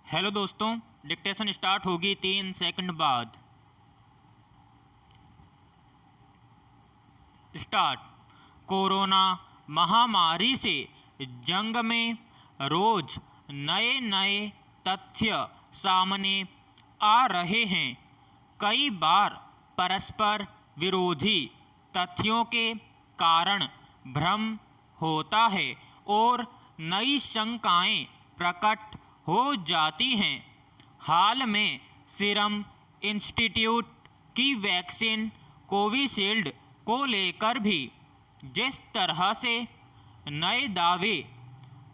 Hello दोस्तों, dictation start होगी 3 second बाद। स्टार्ट। कोरोना महामारी से जंग में रोज नए नए तथ्य सामने आ रहे हैं। कई बार परस्पर विरोधी तथ्यों के कारण भ्रम होता है और नई शंकाएं प्रकट हो जाती हैं। हाल में सीरम इंस्टीट्यूट की वैक्सीन कोविशील्ड को लेकर भी जिस तरह से नए दावे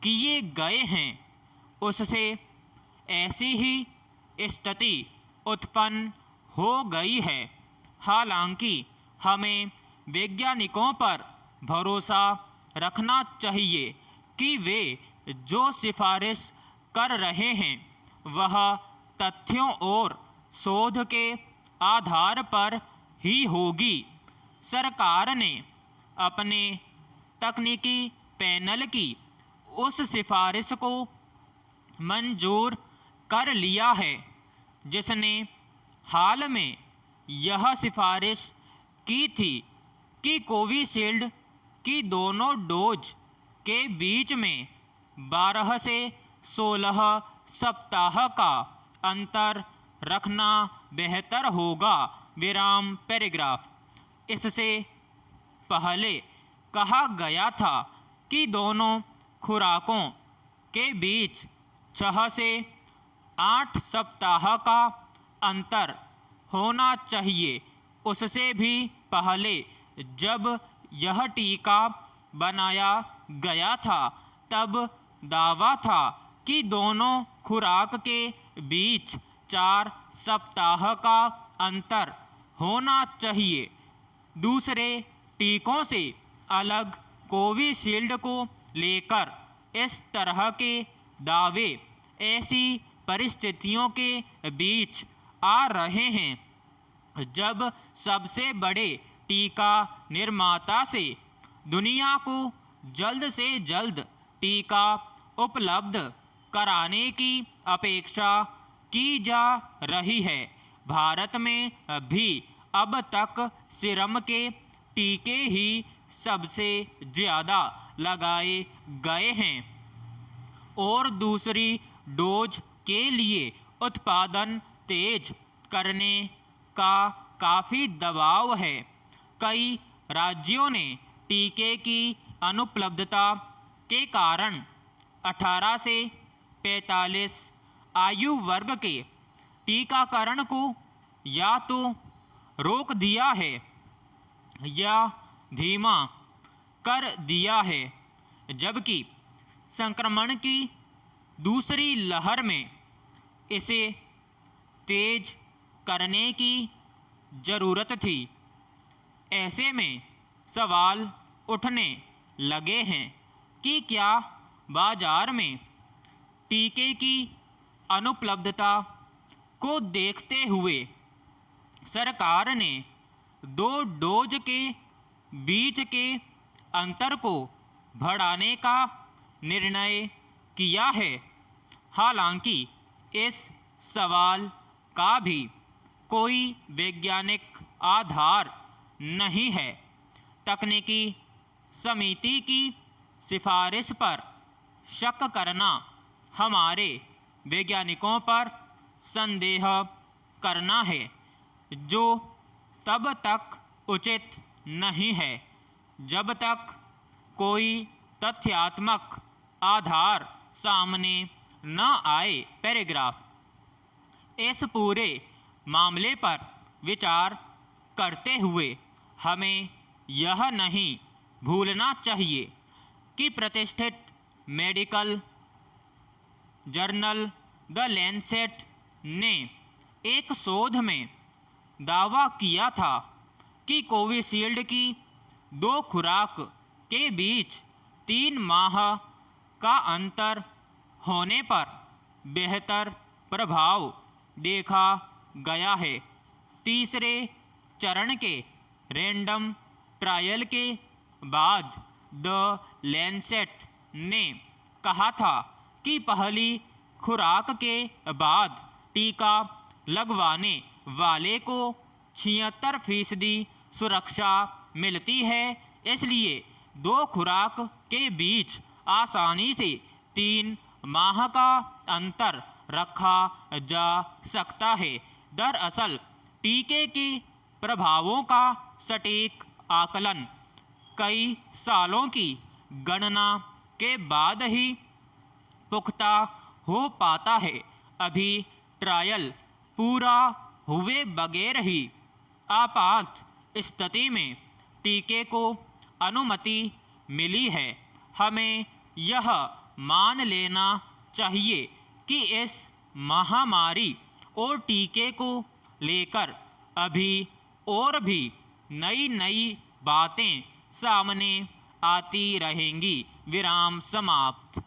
किए गए हैं, उससे ऐसी ही स्थिति उत्पन्न हो गई है। हालांकि हमें वैज्ञानिकों पर भरोसा रखना चाहिए कि वे जो सिफारिश कर रहे हैं वह तथ्यों और शोध के आधार पर ही होगी। सरकार ने अपने तकनीकी पैनल की उस सिफारिश को मंजूर कर लिया है जिसने हाल में यह सिफारिश की थी कि कोविशील्ड की दोनों डोज के बीच में 12 से 16 सप्ताह का अंतर रखना बेहतर होगा। विराम पैराग्राफ। इससे पहले कहा गया था कि दोनों खुराकों के बीच 6 से 8 सप्ताह का अंतर होना चाहिए। उससे भी पहले जब यह टीका बनाया गया था तब दावा था कि दोनों खुराक के बीच 4 सप्ताह का अंतर होना चाहिए। दूसरे टीकों से अलग कोविशील्ड को लेकर इस तरह के दावे ऐसी परिस्थितियों के बीच आ रहे हैं जब सबसे बड़े टीका निर्माता से दुनिया को जल्द से जल्द टीका उपलब्ध कराने की अपेक्षा की जा रही है। भारत में भी अब तक सीरम के टीके ही सबसे ज़्यादा लगाए गए हैं और दूसरी डोज के लिए उत्पादन तेज करने का काफ़ी दबाव है। कई राज्यों ने टीके की अनुपलब्धता के कारण 18 से 45 आयु वर्ग के टीकाकरण को या तो रोक दिया है या धीमा कर दिया है, जबकि संक्रमण की दूसरी लहर में इसे तेज करने की ज़रूरत थी। ऐसे में सवाल उठने लगे हैं कि क्या बाजार में टीके की अनुपलब्धता को देखते हुए सरकार ने 2 डोज के बीच के अंतर को बढ़ाने का निर्णय किया है। हालांकि इस सवाल का भी कोई वैज्ञानिक आधार नहीं है। तकनीकी समिति की सिफारिश पर शक करना हमारे वैज्ञानिकों पर संदेह करना है, जो तब तक उचित नहीं है जब तक कोई तथ्यात्मक आधार सामने न आए। पैराग्राफ। इस पूरे मामले पर विचार करते हुए हमें यह नहीं भूलना चाहिए कि प्रतिष्ठित मेडिकल जर्नल द लैंसेट ने एक शोध में दावा किया था कि कोविशील्ड की 2 खुराक के बीच 3 माह का अंतर होने पर बेहतर प्रभाव देखा गया है। तीसरे चरण के रैंडम ट्रायल के बाद द लैंसेट ने कहा था कि पहली खुराक के बाद टीका लगवाने वाले को 76% सुरक्षा मिलती है। इसलिए 2 खुराक के बीच आसानी से 3 माह का अंतर रखा जा सकता है। दरअसल टीके के प्रभावों का सटीक आकलन कई सालों की गणना के बाद ही पुख्ता हो पाता है। अभी ट्रायल पूरा हुए बगैर ही आपात स्थिति में टीके को अनुमति मिली है। हमें यह मान लेना चाहिए कि इस महामारी और टीके को लेकर अभी और भी नई बातें सामने आती रहेंगी। विराम समाप्त।